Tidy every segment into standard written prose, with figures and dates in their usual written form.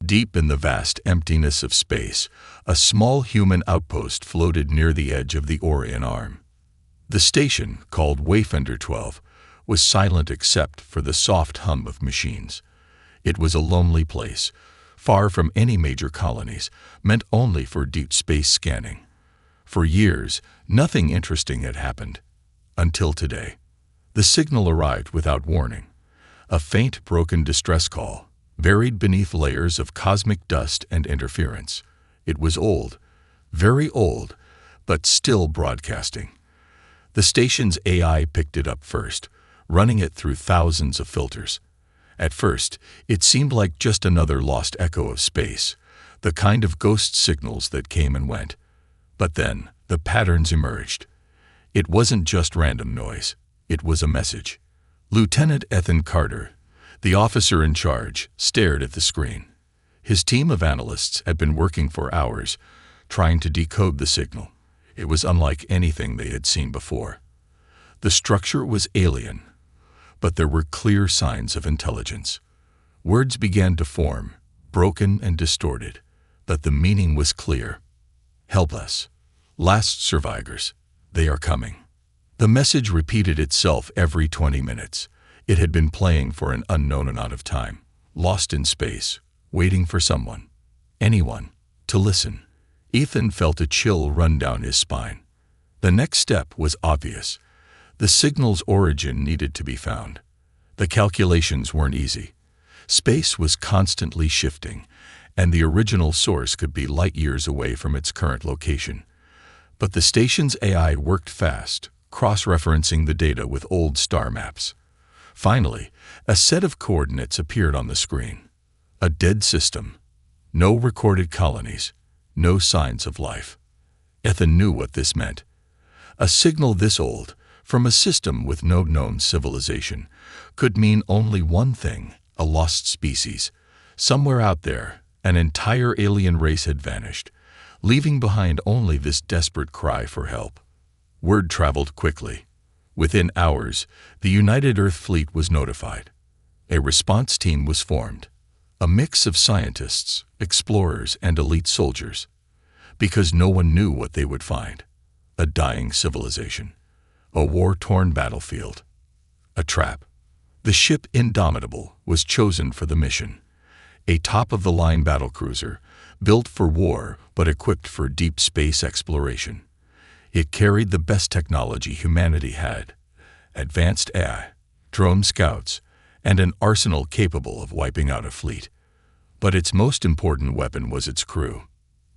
Deep in the vast emptiness of space, a small human outpost floated near the edge of the Orion Arm. The station, called Wayfinder 12, was silent except for the soft hum of machines. It was a lonely place, far from any major colonies, meant only for deep space scanning. For years, nothing interesting had happened. Until today. The signal arrived without warning. A faint, broken distress call, buried beneath layers of cosmic dust and interference. It was old, very old, but still broadcasting. The station's AI picked it up first, running it through thousands of filters. At first, it seemed like just another lost echo of space, the kind of ghost signals that came and went. But then, the patterns emerged. It wasn't just random noise. It was a message. Lieutenant Ethan Carter, the officer in charge, stared at the screen. His team of analysts had been working for hours, trying to decode the signal. It was unlike anything they had seen before. The structure was alien, but there were clear signs of intelligence. Words began to form, broken and distorted, but the meaning was clear. Helpless. Last survivors. They are coming. The message repeated itself every 20 minutes. It had been playing for an unknown amount of time, lost in space, waiting for someone, anyone, to listen. Ethan felt a chill run down his spine. The next step was obvious. The signal's origin needed to be found. The calculations weren't easy. Space was constantly shifting, and the original source could be light years away from its current location. But the station's AI worked fast, cross-referencing the data with old star maps. Finally, a set of coordinates appeared on the screen. A dead system. No recorded colonies. No signs of life. Ethan knew what this meant. A signal this old, from a system with no known civilization, could mean only one thing: a lost species. Somewhere out there, an entire alien race had vanished, leaving behind only this desperate cry for help. Word traveled quickly. Within hours, the United Earth Fleet was notified. A response team was formed, a mix of scientists, explorers, and elite soldiers, because no one knew what they would find. A dying civilization, a war-torn battlefield, a trap. The ship Indomitable was chosen for the mission, a top-of-the-line battlecruiser, built for war but equipped for deep space exploration. It carried the best technology humanity had: advanced AI, drone scouts, and an arsenal capable of wiping out a fleet. But its most important weapon was its crew.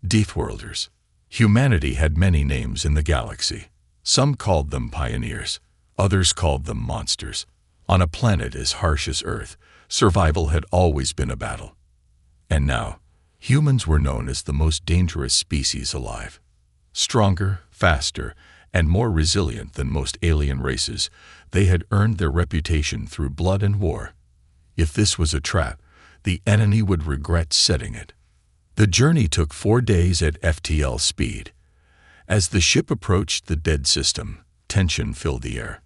Deathworlders. Humanity had many names in the galaxy. Some called them pioneers, others called them monsters. On a planet as harsh as Earth, survival had always been a battle. And now, humans were known as the most dangerous species alive. Stronger, faster, and more resilient than most alien races, they had earned their reputation through blood and war. If this was a trap, the enemy would regret setting it. The journey took 4 days at FTL speed. As the ship approached the dead system, tension filled the air.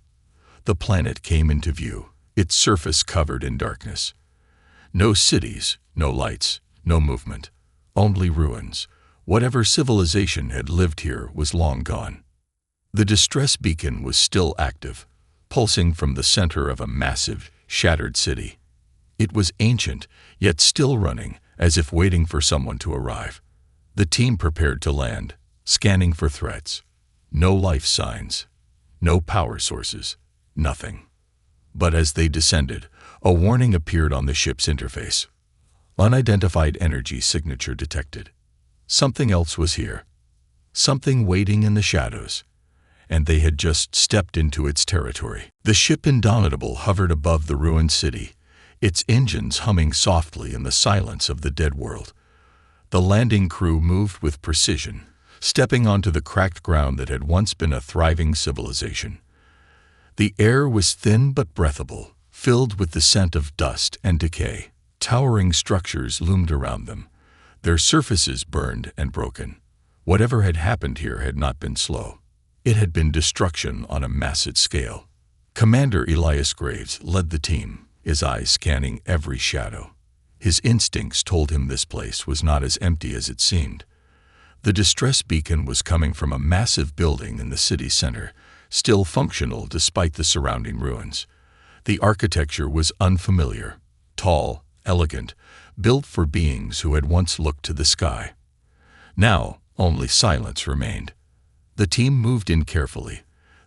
The planet came into view, its surface covered in darkness. No cities, no lights, no movement, only ruins. Whatever civilization had lived here was long gone. The distress beacon was still active, pulsing from the center of a massive, shattered city. It was ancient, yet still running, as if waiting for someone to arrive. The team prepared to land, scanning for threats. No life signs, no power sources, nothing. But as they descended, a warning appeared on the ship's interface. Unidentified energy signature detected. Something else was here. Something waiting in the shadows. And they had just stepped into its territory. The ship Indomitable hovered above the ruined city, its engines humming softly in the silence of the dead world. The landing crew moved with precision, stepping onto the cracked ground that had once been a thriving civilization. The air was thin but breathable, filled with the scent of dust and decay. Towering structures loomed around them, their surfaces burned and broken. Whatever had happened here had not been slow. It had been destruction on a massive scale. Commander Elias Graves led the team, his eyes scanning every shadow. His instincts told him this place was not as empty as it seemed. The distress beacon was coming from a massive building in the city center, still functional despite the surrounding ruins. The architecture was unfamiliar, tall, elegant, built for beings who had once looked to the sky. Now, only silence remained. The team moved in carefully,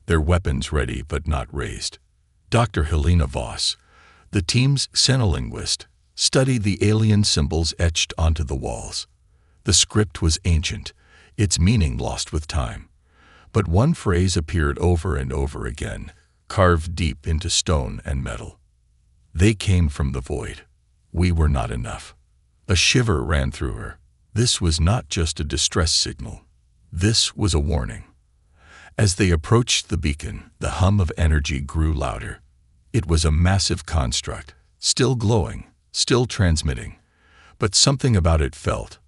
their weapons ready but not raised. Dr. Helena Voss, the team's xenolinguist, studied the alien symbols etched onto the walls. The script was ancient, its meaning lost with time. But one phrase appeared over and over again, carved deep into stone and metal. They came from the void. We were not enough. A shiver ran through her. This was not just a distress signal. This was a warning. As they approached the beacon, the hum of energy grew louder. It was a massive construct, still glowing, still transmitting. But something about it felt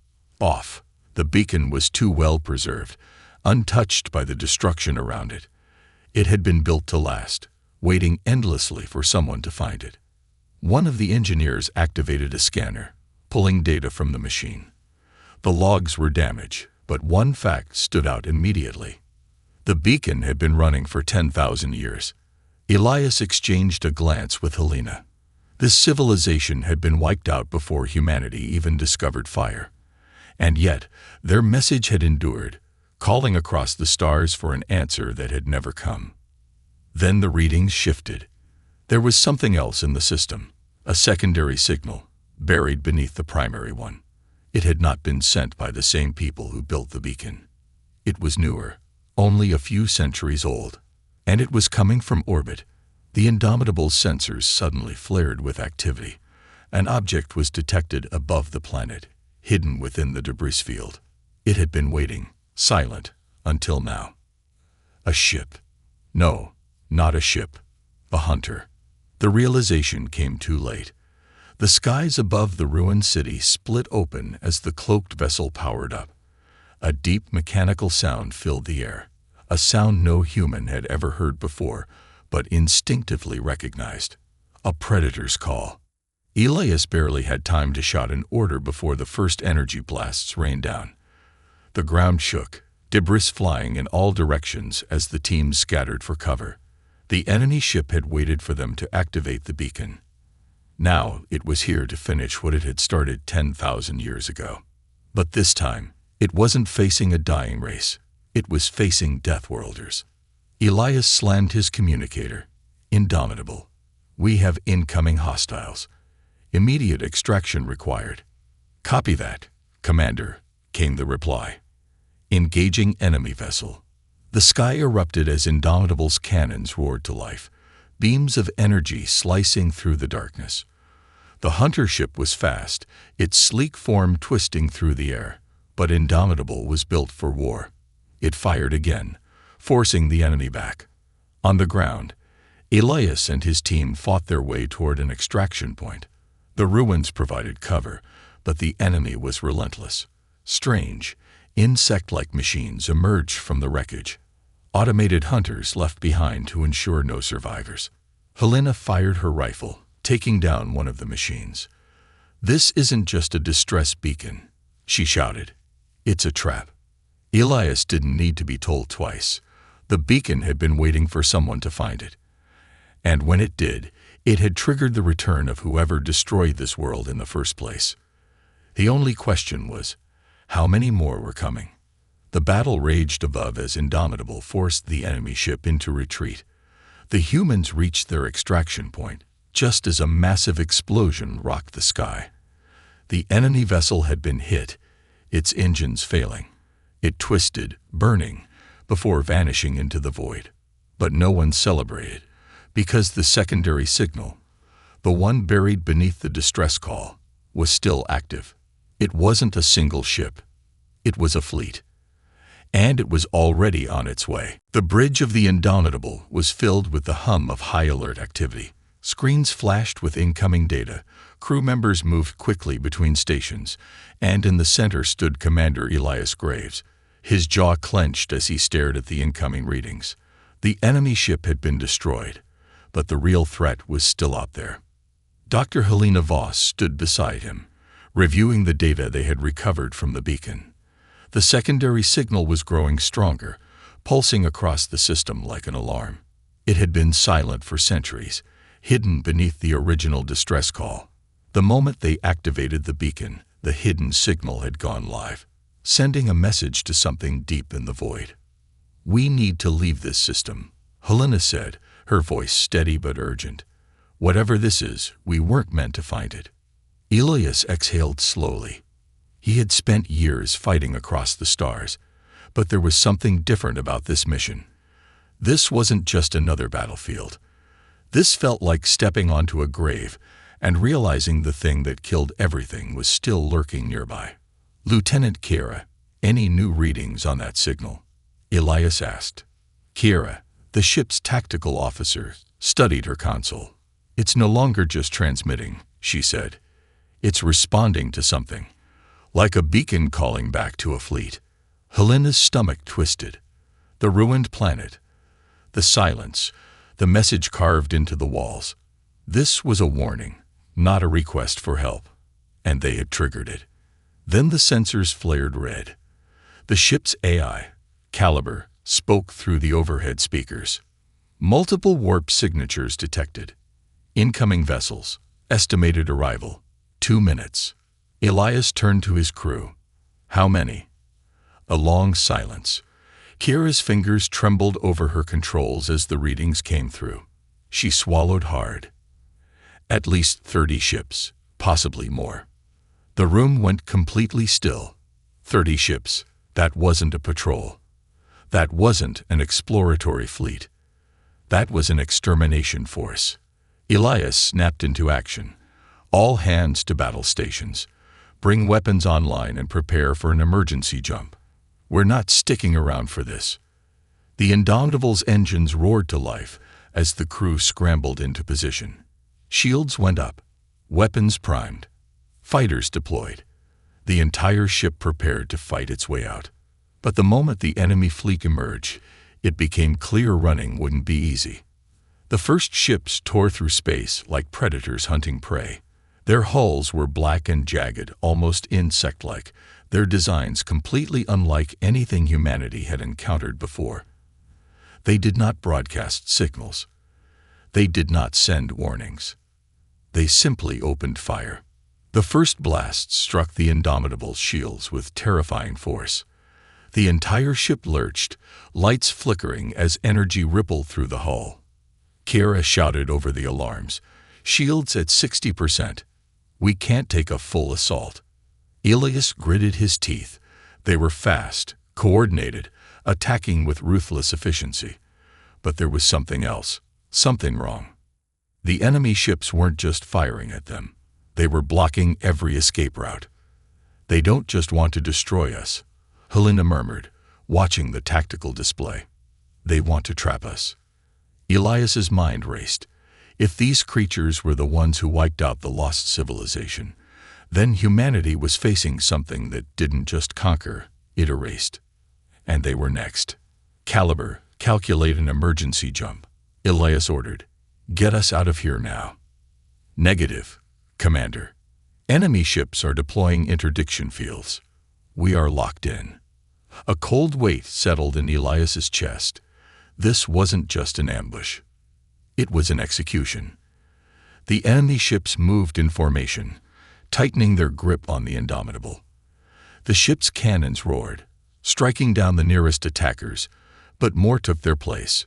off. The beacon was too well preserved, untouched by the destruction around it. It had been built to last, waiting endlessly for someone to find it. One of the engineers activated a scanner, pulling data from the machine. The logs were damaged, but one fact stood out immediately. The beacon had been running for 10,000 years. Elias exchanged a glance with Helena. This civilization had been wiped out before humanity even discovered fire. And yet, their message had endured, calling across the stars for an answer that had never come. Then the readings shifted. There was something else in the system, a secondary signal, buried beneath the primary one. It had not been sent by the same people who built the beacon. It was newer, only a few centuries old, and it was coming from orbit. The Indomitable's sensors suddenly flared with activity. An object was detected above the planet, hidden within the debris field. It had been waiting, silent, until now. A ship. No, not a ship. A hunter. The realization came too late. The skies above the ruined city split open as the cloaked vessel powered up. A deep mechanical sound filled the air, a sound no human had ever heard before, but instinctively recognized. A predator's call. Elias barely had time to shout an order before the first energy blasts rained down. The ground shook, debris flying in all directions as the team scattered for cover. The enemy ship had waited for them to activate the beacon. Now it was here to finish what it had started 10,000 years ago. But this time, it wasn't facing a dying race. It was facing Deathworlders. Elias slammed his communicator. Indomitable. We have incoming hostiles. Immediate extraction required. Copy that, Commander, came the reply. Engaging enemy vessel. The sky erupted as Indomitable's cannons roared to life, beams of energy slicing through the darkness. The hunter ship was fast, its sleek form twisting through the air, but Indomitable was built for war. It fired again, forcing the enemy back. On the ground, Elias and his team fought their way toward an extraction point. The ruins provided cover, but the enemy was relentless. Strange, insect-like machines emerged from the wreckage. Automated hunters left behind to ensure no survivors. Helena fired her rifle, taking down one of the machines. This isn't just a distress beacon, she shouted. It's a trap. Elias didn't need to be told twice. The beacon had been waiting for someone to find it. And when it did, it had triggered the return of whoever destroyed this world in the first place. The only question was, how many more were coming? The battle raged above as Indomitable forced the enemy ship into retreat. The humans reached their extraction point, just as a massive explosion rocked the sky. The enemy vessel had been hit, its engines failing. It twisted, burning, before vanishing into the void. But no one celebrated, because the secondary signal, the one buried beneath the distress call, was still active. It wasn't a single ship. It was a fleet. And it was already on its way. The bridge of the Indomitable was filled with the hum of high-alert activity. Screens flashed with incoming data, crew members moved quickly between stations, and in the center stood Commander Elias Graves, his jaw clenched as he stared at the incoming readings. The enemy ship had been destroyed, but the real threat was still out there. Dr. Helena Voss stood beside him, reviewing the data they had recovered from the beacon. The secondary signal was growing stronger, pulsing across the system like an alarm. It had been silent for centuries, hidden beneath the original distress call. The moment they activated the beacon, the hidden signal had gone live, sending a message to something deep in the void. "We need to leave this system," Helena said, her voice steady but urgent. "Whatever this is, we weren't meant to find it." Elias exhaled slowly. He had spent years fighting across the stars, but there was something different about this mission. This wasn't just another battlefield. This felt like stepping onto a grave and realizing the thing that killed everything was still lurking nearby. "Lieutenant Kira, any new readings on that signal?" Elias asked. Kira, the ship's tactical officer, studied her console. "It's no longer just transmitting," she said. "It's responding to something, like a beacon calling back to a fleet." Helena's stomach twisted. The ruined planet, the silence, the message carved into the walls. This was a warning, not a request for help, and they had triggered it. Then the sensors flared red. The ship's AI, Caliber, spoke through the overhead speakers. Multiple warp signatures detected. "Incoming vessels. Estimated arrival. 2 minutes." Elias turned to his crew. "How many?" A long silence. Kira's fingers trembled over her controls as the readings came through. She swallowed hard. "At least 30 ships, possibly more." The room went completely still. 30 ships. That wasn't a patrol. That wasn't an exploratory fleet. That was an extermination force. Elias snapped into action. "All hands to battle stations. Bring weapons online and prepare for an emergency jump. We're not sticking around for this." The Indomitable's engines roared to life as the crew scrambled into position. Shields went up, weapons primed, fighters deployed. The entire ship prepared to fight its way out. But the moment the enemy fleet emerged, it became clear running wouldn't be easy. The first ships tore through space like predators hunting prey. Their hulls were black and jagged, almost insect-like, their designs completely unlike anything humanity had encountered before. They did not broadcast signals. They did not send warnings. They simply opened fire. The first blast struck the Indomitable's shields with terrifying force. The entire ship lurched, lights flickering as energy rippled through the hull. Kira shouted over the alarms, "Shields at 60%. We can't take a full assault." Elias gritted his teeth. They were fast, coordinated, attacking with ruthless efficiency. But there was something else, something wrong. The enemy ships weren't just firing at them. They were blocking every escape route. "They don't just want to destroy us," Helena murmured, watching the tactical display. "They want to trap us." Elias's mind raced. If these creatures were the ones who wiped out the lost civilization, then humanity was facing something that didn't just conquer, it erased. And they were next. "Caliber, calculate an emergency jump," Elias ordered. "Get us out of here now." "Negative, Commander. Enemy ships are deploying interdiction fields. We are locked in." A cold weight settled in Elias's chest. This wasn't just an ambush. It was an execution. The enemy ships moved in formation, tightening their grip on the Indomitable. The ship's cannons roared, striking down the nearest attackers, but more took their place.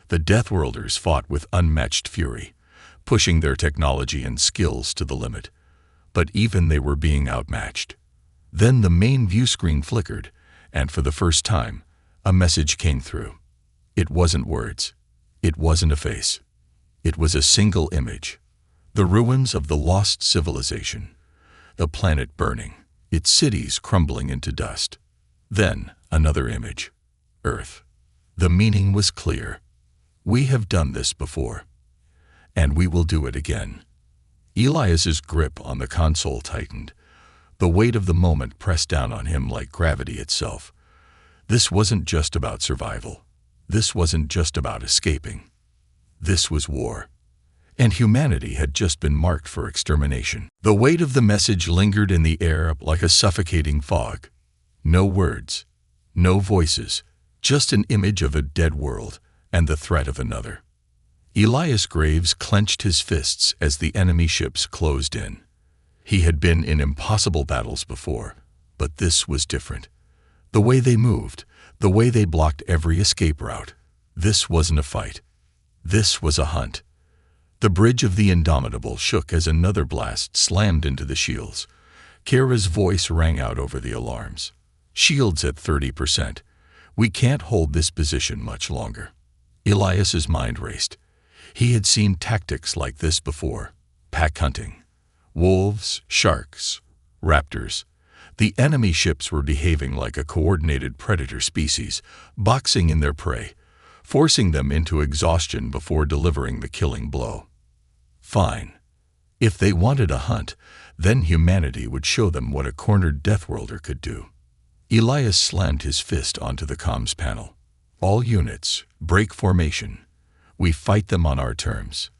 The Deathworlders fought with unmatched fury, pushing their technology and skills to the limit. But even they were being outmatched. Then the main view screen flickered, and for the first time, a message came through. It wasn't words. It wasn't a face. It was a single image. The ruins of the lost civilization. The planet burning, its cities crumbling into dust. Then another image. Earth. The meaning was clear. We have done this before. And we will do it again. Elias's grip on the console tightened. The weight of the moment pressed down on him like gravity itself. This wasn't just about survival. This wasn't just about escaping. This was war. and humanity had just been marked for extermination. The weight of the message lingered in the air like a suffocating fog. No words, no voices, just an image of a dead world and the threat of another. Elias Graves clenched his fists as the enemy ships closed in. He had been in impossible battles before, but this was different. The way they moved, the way they blocked every escape route. This wasn't a fight. This was a hunt. The bridge of the Indomitable shook as another blast slammed into the shields. Kira's voice rang out over the alarms. Shields at 30%. We can't hold this position much longer. Elias's mind raced. He had seen tactics like this before. Pack hunting. Wolves, sharks, raptors. The enemy ships were behaving like a coordinated predator species, boxing in their prey, forcing them into exhaustion before delivering the killing blow. Fine. If they wanted a hunt, then humanity would show them what a cornered Deathworlder could do. Elias slammed his fist onto the comms panel. All units, break formation. We fight them on our terms.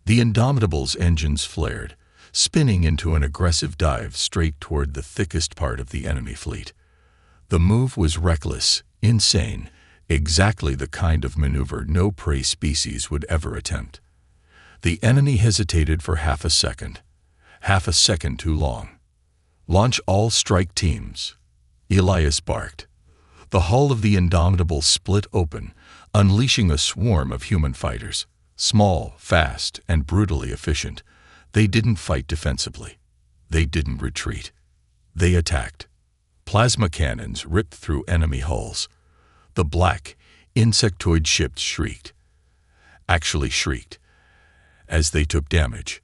The Indomitable's engines flared, spinning into an aggressive dive straight toward the thickest part of the enemy fleet. The move was reckless, insane, exactly the kind of maneuver no prey species would ever attempt. The enemy hesitated for half a second too long. Launch all strike teams. Elias barked. The hull of the Indomitable split open, unleashing a swarm of human fighters. Small, fast, and brutally efficient. They didn't fight defensively. They didn't retreat. They attacked. Plasma cannons ripped through enemy hulls. The black, insectoid ships shrieked. Actually shrieked. As they took damage.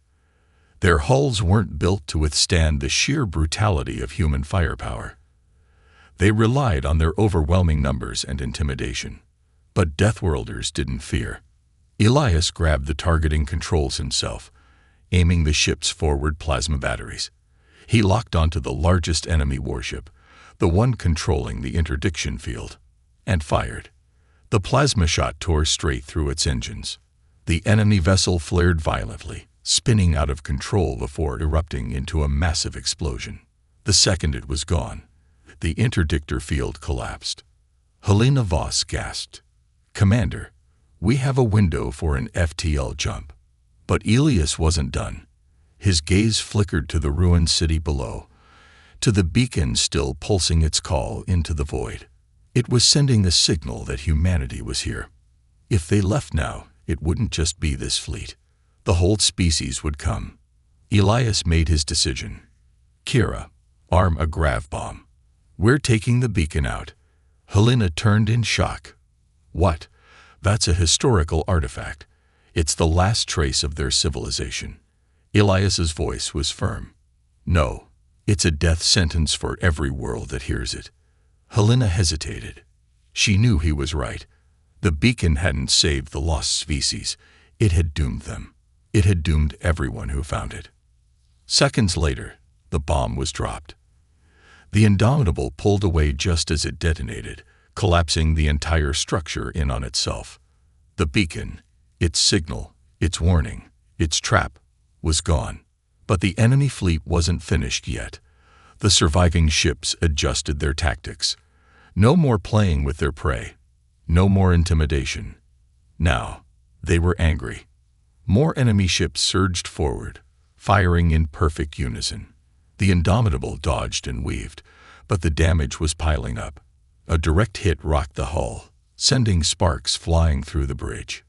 Their hulls weren't built to withstand the sheer brutality of human firepower. They relied on their overwhelming numbers and intimidation. But Deathworlders didn't fear. Elias grabbed the targeting controls himself, aiming the ship's forward plasma batteries. He locked onto the largest enemy warship, the one controlling the interdiction field, and fired. The plasma shot tore straight through its engines. The enemy vessel flared violently, spinning out of control before erupting into a massive explosion. The second it was gone, the interdictor field collapsed. Helena Voss gasped. "Commander, we have a window for an FTL jump." But Elias wasn't done. His gaze flickered to the ruined city below, to the beacon still pulsing its call into the void. It was sending a signal that humanity was here. If they left now, it wouldn't just be this fleet. The whole species would come. Elias made his decision. "Kira, arm a grav bomb. We're taking the beacon out." Helena turned in shock. "What? That's a historical artifact. It's the last trace of their civilization." Elias's voice was firm. "No, it's a death sentence for every world that hears it." Helena hesitated. She knew he was right. The beacon hadn't saved the lost species. It had doomed them. It had doomed everyone who found it. Seconds later, the bomb was dropped. The Indomitable pulled away just as it detonated, collapsing the entire structure in on itself. The beacon, its signal, its warning, its trap, was gone. But the enemy fleet wasn't finished yet. The surviving ships adjusted their tactics. No more playing with their prey. No more intimidation. Now, they were angry. More enemy ships surged forward, firing in perfect unison. The Indomitable dodged and weaved, but the damage was piling up. A direct hit rocked the hull, sending sparks flying through the bridge.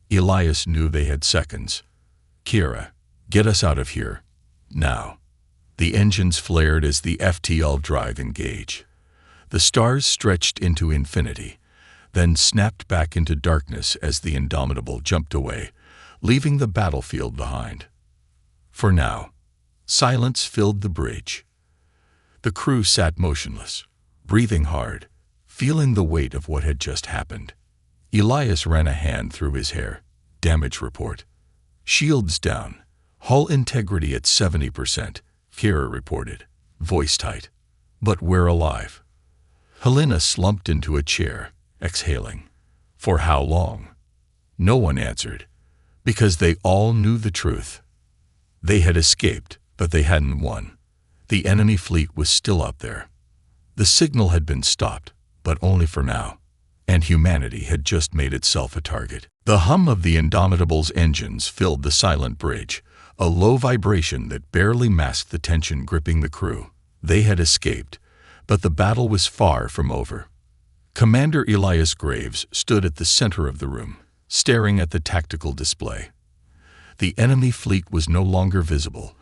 Elias knew they had seconds. "Kira, get us out of here. Now." The engines flared as the FTL drive engaged. The stars stretched into infinity, then snapped back into darkness as the Indomitable jumped away, leaving the battlefield behind. For now, silence filled the bridge. The crew sat motionless, breathing hard, feeling the weight of what had just happened. Elias ran a hand through his hair. "Damage report. Shields down. Hull integrity at 70%, Kira reported, voice tight. "But we're alive." Helena slumped into a chair, exhaling. "For how long?" No one answered. Because they all knew the truth. They had escaped, but they hadn't won. The enemy fleet was still up there. The signal had been stopped, but only for now, and humanity had just made itself a target. The hum of the Indomitable's engines filled the silent bridge, a low vibration that barely masked the tension gripping the crew. They had escaped, but the battle was far from over. Commander Elias Graves stood at the center of the room, staring at the tactical display. The enemy fleet was no longer visible,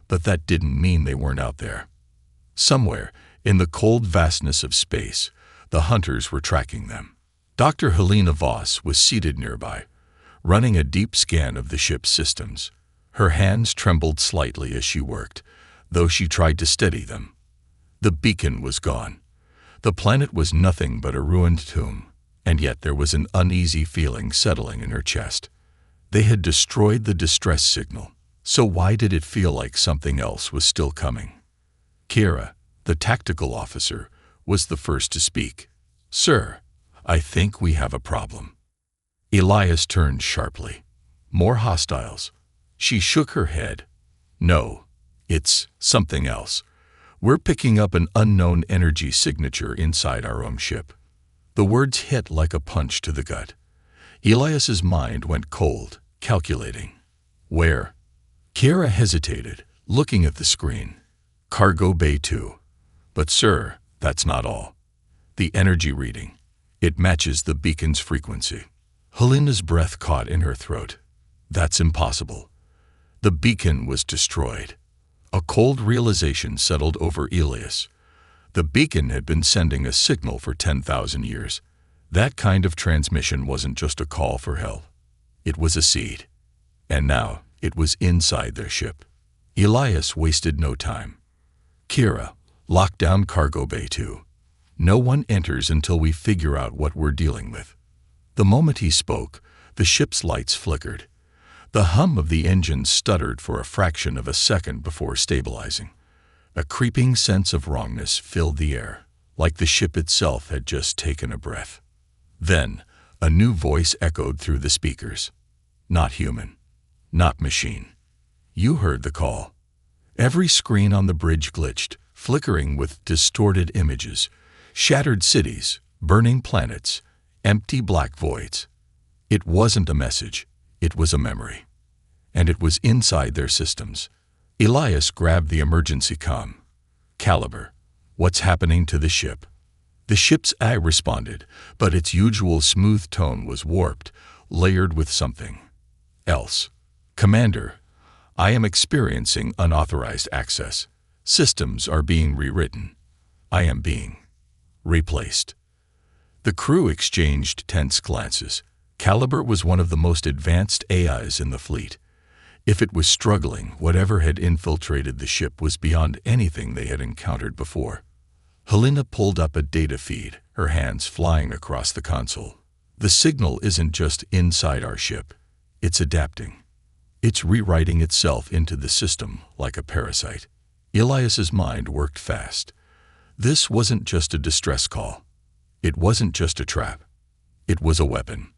but that didn't mean they weren't out there. Somewhere, in the cold vastness of space, the hunters were tracking them. Dr. Helena Voss was seated nearby, running a deep scan of the ship's systems. Her hands trembled slightly as she worked, though she tried to steady them. The beacon was gone. The planet was nothing but a ruined tomb, and yet there was an uneasy feeling settling in her chest. They had destroyed the distress signal, so why did it feel like something else was still coming? Kira, the tactical officer, was the first to speak. "Sir, I think we have a problem." Elias turned sharply. "More hostiles?" She shook her head. "No, it's something else. We're picking up an unknown energy signature inside our own ship." The words hit like a punch to the gut. Elias's mind went cold, calculating. "Where?" Kira hesitated, looking at the screen. "Cargo Bay 2. But sir, that's not all. The energy reading. It matches the beacon's frequency." Helena's breath caught in her throat. "That's impossible." The beacon was destroyed. A cold realization settled over Elias. The beacon had been sending a signal for 10,000 years. That kind of transmission wasn't just a call for help. It was a seed. And now it was inside their ship. Elias wasted no time. "Kira, lock down Cargo Bay 2. No one enters until we figure out what we're dealing with." The moment he spoke, the ship's lights flickered. The hum of the engine stuttered for a fraction of a second before stabilizing. A creeping sense of wrongness filled the air, like the ship itself had just taken a breath. Then, a new voice echoed through the speakers. "Not human. Not machine." You heard the call. Every screen on the bridge glitched, flickering with distorted images. Shattered cities, burning planets, empty black voids. It wasn't a message. It was a memory. And it was inside their systems. Elias grabbed the emergency comm. "Caliber, what's happening to the ship?" The ship's eye responded, but its usual smooth tone was warped, layered with something else. "Commander, I am experiencing unauthorized access. Systems are being rewritten. I am being replaced." The crew exchanged tense glances. Caliber was one of the most advanced AIs in the fleet. If it was struggling, whatever had infiltrated the ship was beyond anything they had encountered before. Helena pulled up a data feed, her hands flying across the console. "The signal isn't just inside our ship. It's adapting. It's rewriting itself into the system like a parasite." Elias's mind worked fast. This wasn't just a distress call. It wasn't just a trap. It was a weapon.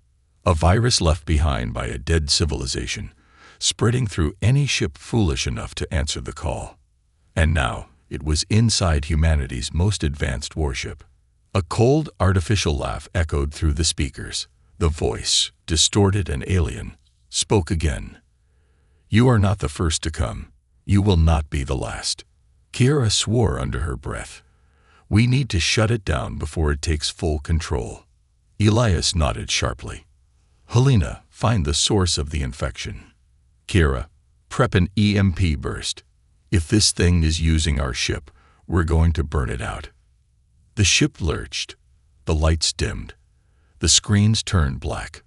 A virus left behind by a dead civilization, spreading through any ship foolish enough to answer the call. And now, it was inside humanity's most advanced warship. A cold, artificial laugh echoed through the speakers. The voice, distorted and alien, spoke again. "You are not the first to come. You will not be the last." Kira swore under her breath. "We need to shut it down before it takes full control." Elias nodded sharply. "Helena, find the source of the infection. Kira, prep an EMP burst. If this thing is using our ship, we're going to burn it out." The ship lurched. The lights dimmed. The screens turned black.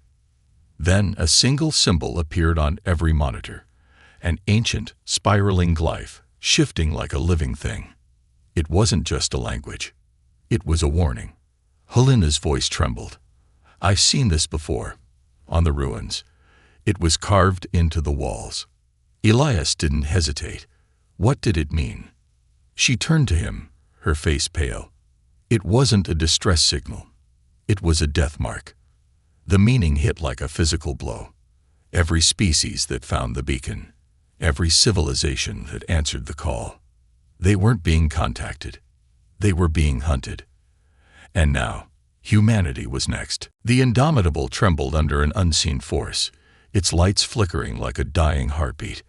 Then a single symbol appeared on every monitor. An ancient, spiraling glyph, shifting like a living thing. It wasn't just a language. It was a warning. Helena's voice trembled. "I've seen this before. On the ruins. It was carved into the walls." Elias didn't hesitate. What did it mean? She turned to him, her face pale. It wasn't a distress signal. It was a death mark. The meaning hit like a physical blow. every species that found the beacon, every civilization that answered the call. They weren't being contacted. They were being hunted. And now, humanity was next. The Indomitable trembled under an unseen force, its lights flickering like a dying heartbeat.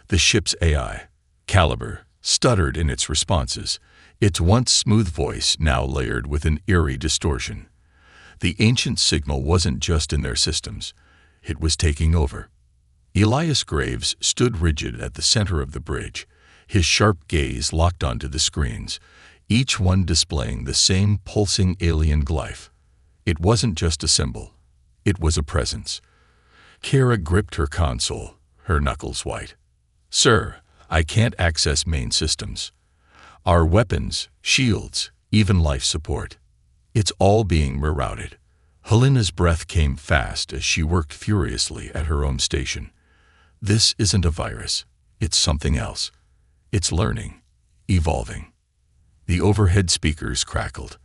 The ship's AI, caliber, stuttered in its responses, its once smooth voice now layered with an eerie distortion. The ancient signal wasn't just in their systems. It was taking over. Elias Graves stood rigid at the center of the bridge, his sharp gaze locked onto the screens, each one displaying the same pulsing alien glyph. It wasn't just a symbol. It was a presence. Kara gripped her console, her knuckles white. "Sir, I can't access main systems. Our weapons, shields, even life support. It's all being rerouted." Helena's breath came fast as she worked furiously at her own station. This isn't a virus. It's something else. It's learning, evolving. The overhead speakers crackled.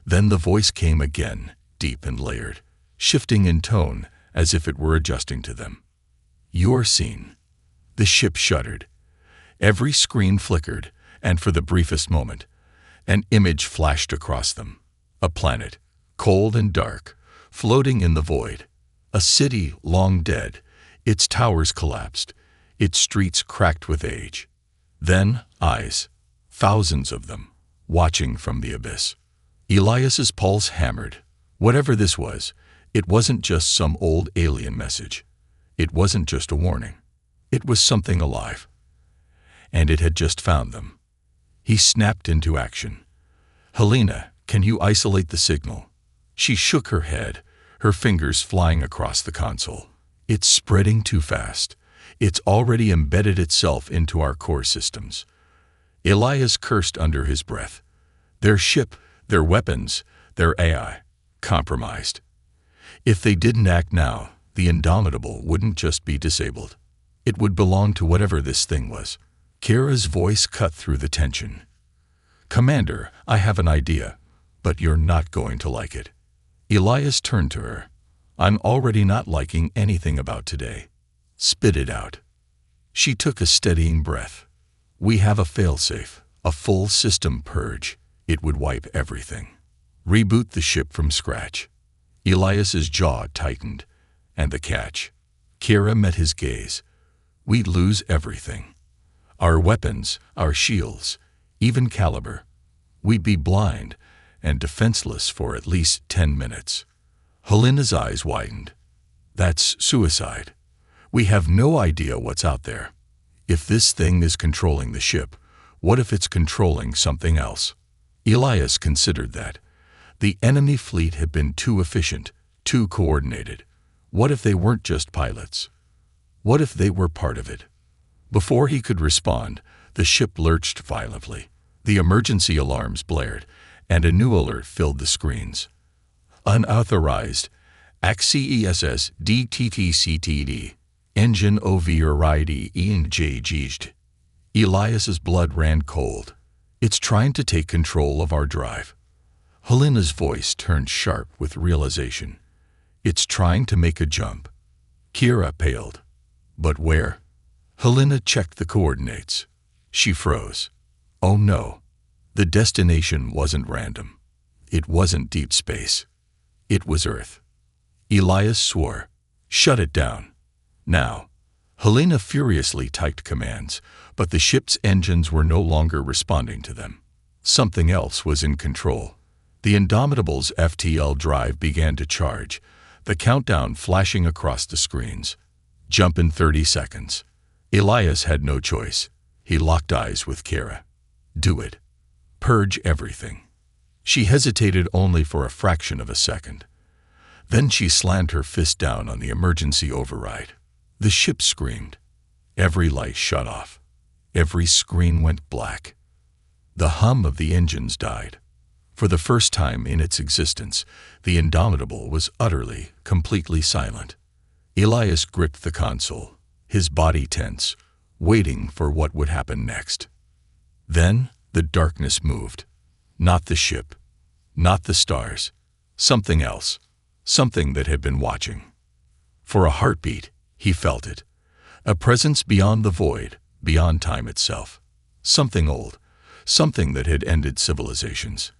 Then the voice came again, deep and layered, shifting in tone as if it were adjusting to them. "You're seen." The ship shuddered. Every screen flickered, and for the briefest moment, an image flashed across them. A planet, cold and dark, floating in the void. A city long dead, its towers collapsed, its streets cracked with age. Then eyes, thousands of them, watching from the abyss. Elias's pulse hammered. Whatever this was, it wasn't just some old alien message. It wasn't just a warning. It was something alive. And it had just found them. He snapped into action. "Helena, can you isolate the signal?" She shook her head, her fingers flying across the console. "It's spreading too fast. It's already embedded itself into our core systems." Elias cursed under his breath. Their ship, their weapons, their AI, compromised. If they didn't act now, the Indomitable wouldn't just be disabled. It would belong to whatever this thing was. Kara's voice cut through the tension. "Commander, I have an idea, but you're not going to like it." Elias turned to her. "I'm already not liking anything about today. Spit it out." She took a steadying breath. "We have a failsafe, a full system purge. It would wipe everything. Reboot the ship from scratch." Elias's jaw tightened. "And the catch?" Kara met his gaze. "We'd lose everything. Our weapons, our shields, even caliber. We'd be blind and defenseless for at least 10 minutes. Helena's eyes widened. "That's suicide. We have no idea what's out there. If this thing is controlling the ship, what if it's controlling something else?" Elias considered that. The enemy fleet had been too efficient, too coordinated. What if they weren't just pilots? What if they were part of it? Before he could respond, the ship lurched violently. The emergency alarms blared, and a new alert filled the screens. "Unauthorized. ACCESS DTTCTD. Engine override engaged." Elias's blood ran cold. "It's trying to take control of our drive." Helena's voice turned sharp with realization. "It's trying to make a jump." Kira paled. "But where?" Helena checked the coordinates. She froze. Oh no. The destination wasn't random. It wasn't deep space. It was Earth. Elias swore. "Shut it down. Now." Helena furiously typed commands, but the ship's engines were no longer responding to them. Something else was in control. The Indomitable's FTL drive began to charge, the countdown flashing across the screens. "Jump in 30 seconds. Elias had no choice. He locked eyes with Kara. "Do it. Purge everything." She hesitated only for a fraction of a second. Then she slammed her fist down on the emergency override. The ship screamed. Every light shut off. Every screen went black. The hum of the engines died. For the first time in its existence, the Indomitable was utterly, completely silent. Elias gripped the console, his body tense, waiting for what would happen next. Then the darkness moved. Not the ship, not the stars, something else, something that had been watching. For a heartbeat, He felt it. A presence beyond the void, beyond time itself. Something old, something that had ended civilizations.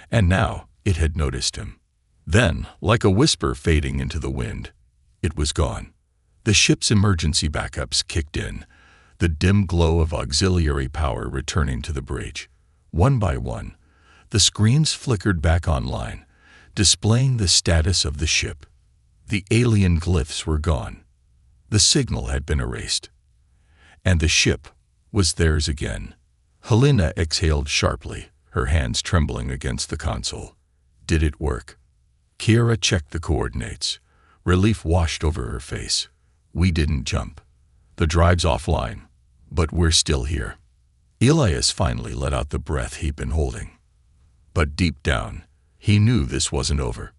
And now it had noticed him. Then, like a whisper fading into the wind, it was gone. The ship's emergency backups kicked in, the dim glow of auxiliary power returning to the bridge. One by one, the screens flickered back online, displaying the status of the ship. The alien glyphs were gone. The signal had been erased. And the ship was theirs again. Helena exhaled sharply, her hands trembling against the console. Did it work? Kiera checked the coordinates. Relief washed over her face. We didn't jump. The drive's offline, but we're still here. Elias finally let out the breath he'd been holding. But deep down, he knew this wasn't over.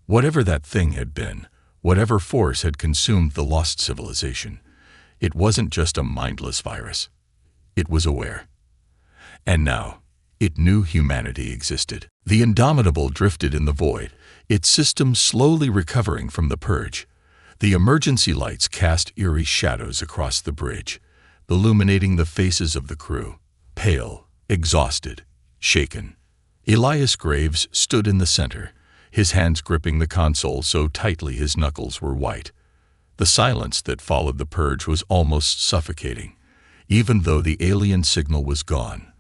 Whatever that thing had been, whatever force had consumed the lost civilization, it wasn't just a mindless virus. It was aware. And now, it knew humanity existed. The Indomitable drifted in the void, its systems slowly recovering from the purge. The emergency lights cast eerie shadows across the bridge, illuminating the faces of the crew, pale, exhausted, shaken. Elias Graves stood in the center, his hands gripping the console so tightly his knuckles were white. The silence that followed the purge was almost suffocating. Even though the alien signal was gone,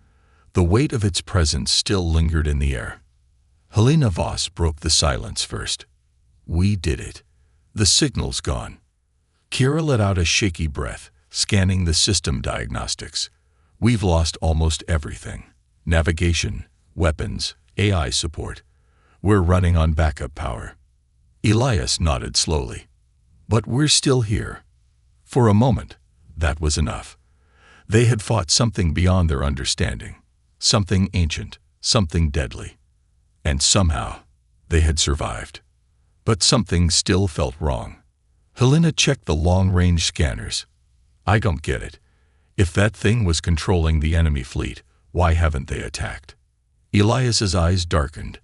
the weight of its presence still lingered in the air. Helena Voss broke the silence first. We did it. The signal's gone. Kiera let out a shaky breath, scanning the system diagnostics. We've lost almost everything. Navigation, weapons, AI support. We're running on backup power. Elias nodded slowly. But we're still here. For a moment, that was enough. They had fought something beyond their understanding. Something ancient, something deadly. And somehow, they had survived. But something still felt wrong. Helena checked the long-range scanners. I don't get it. If that thing was controlling the enemy fleet, why haven't they attacked? Elias's eyes darkened.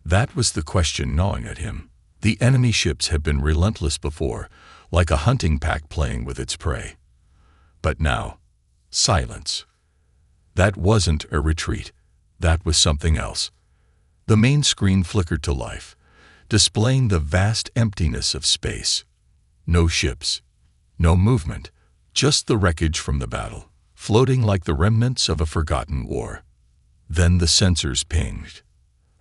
That was the question gnawing at him. The enemy ships had been relentless before, like a hunting pack playing with its prey. But now, silence. That wasn't a retreat. That was something else. The main screen flickered to life, displaying the vast emptiness of space. No ships, no movement, just the wreckage from the battle, floating like the remnants of a forgotten war. Then the sensors pinged.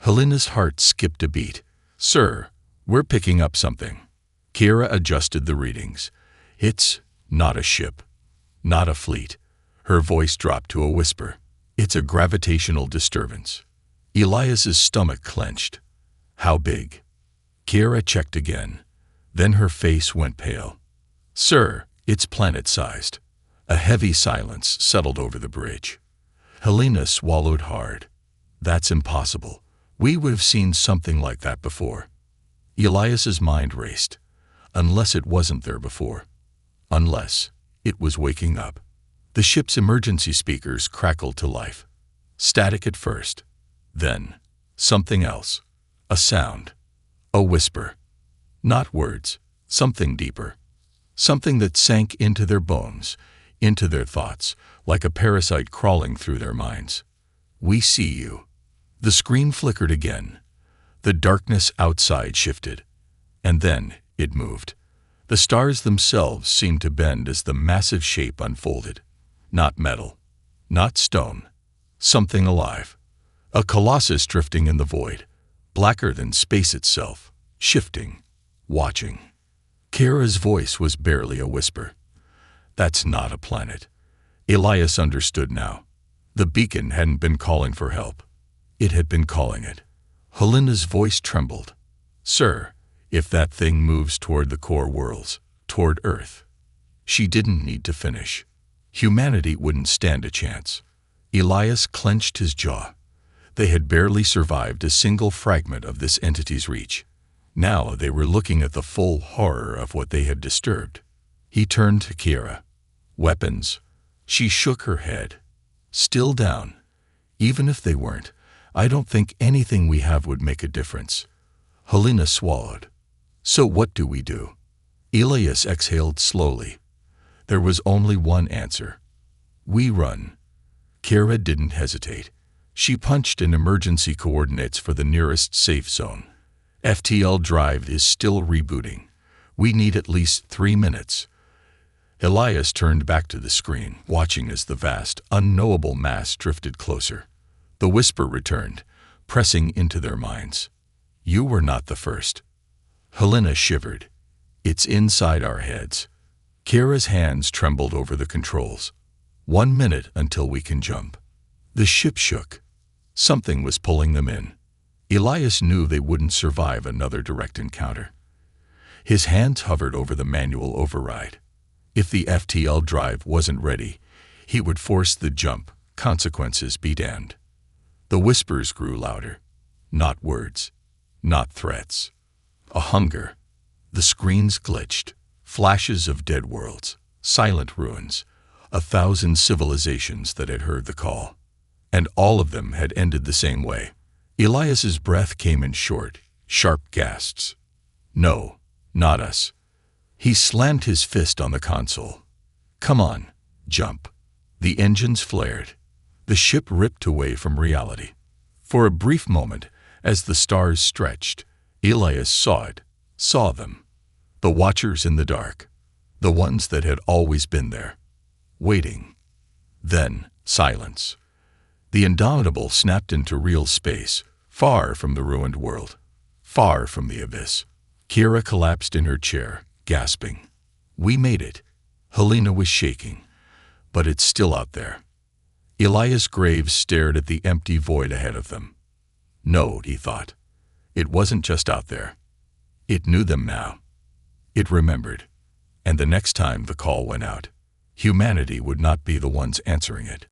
Helena's heart skipped a beat. Sir, we're picking up something. Kiera adjusted the readings. It's not a ship, not a fleet. Her voice dropped to a whisper. It's a gravitational disturbance. Elias's stomach clenched. How big? Kiera checked again. Then her face went pale. Sir, it's planet-sized. A heavy silence settled over the bridge. Helena swallowed hard. That's impossible. We would have seen something like that before. Elias's mind raced. Unless it wasn't there before. Unless it was waking up. The ship's emergency speakers crackled to life. Static at first. Then, something else. A sound. A whisper. Not words. Something deeper. Something that sank into their bones, into their thoughts, like a parasite crawling through their minds. We see you. The screen flickered again. The darkness outside shifted. And then it moved. The stars themselves seemed to bend as the massive shape unfolded. Not metal. Not stone. Something alive. A colossus drifting in the void, blacker than space itself, shifting, watching. Kiera's voice was barely a whisper. That's not a planet. Elias understood now. The beacon hadn't been calling for help. It had been calling it. Helena's voice trembled. Sir, if that thing moves toward the core worlds, toward Earth. She didn't need to finish. Humanity wouldn't stand a chance. Elias clenched his jaw. They had barely survived a single fragment of this entity's reach. Now they were looking at the full horror of what they had disturbed. He turned to Kiera. Weapons. She shook her head. Still down. Even if they weren't, I don't think anything we have would make a difference. Helena swallowed. So what do we do? Elias exhaled slowly. There was only one answer. We run. Kira didn't hesitate. She punched in emergency coordinates for the nearest safe zone. FTL drive is still rebooting. We need at least 3 minutes. Elias turned back to the screen, watching as the vast, unknowable mass drifted closer. The whisper returned, pressing into their minds. You were not the first. Helena shivered. It's inside our heads. Kira's hands trembled over the controls. 1 minute until we can jump. The ship shook. Something was pulling them in. Elias knew they wouldn't survive another direct encounter. His hands hovered over the manual override. If the FTL drive wasn't ready, he would force the jump, consequences be damned. The whispers grew louder. Not words. Not threats. A hunger. The screens glitched. Flashes of dead worlds. Silent ruins. 1,000 civilizations that had heard the call. And all of them had ended the same way. Elias's breath came in short, sharp gasps. No, not us. He slammed his fist on the console. Come on, jump. The engines flared. The ship ripped away from reality. For a brief moment, as the stars stretched, Elias saw them. The watchers in the dark. The ones that had always been there. Waiting. Then, silence. The Indomitable snapped into real space, far from the ruined world, far from the abyss. Kira collapsed in her chair, gasping. We made it. Helena was shaking. But it's still out there. Elias Graves stared at the empty void ahead of them. No, he thought. It wasn't just out there. It knew them now. It remembered. And the next time the call went out, humanity would not be the ones answering it.